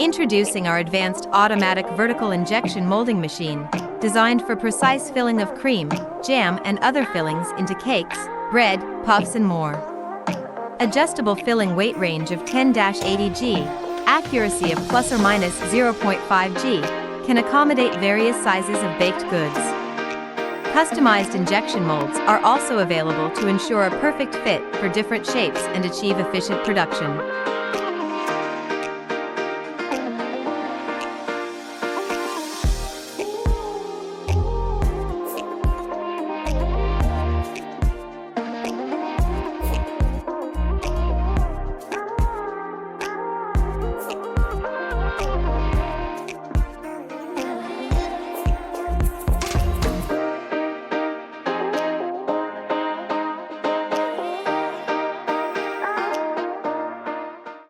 Introducing our advanced automatic vertical injection molding machine, designed for precise filling of cream, jam, and other fillings into cakes, bread, puffs, and more. Adjustable filling weight range of 10-80 g, accuracy of plus or minus 0.5 g, can accommodate various sizes of baked goods. Customized injection molds are also available to ensure a perfect fit for different shapes and achieve efficient production.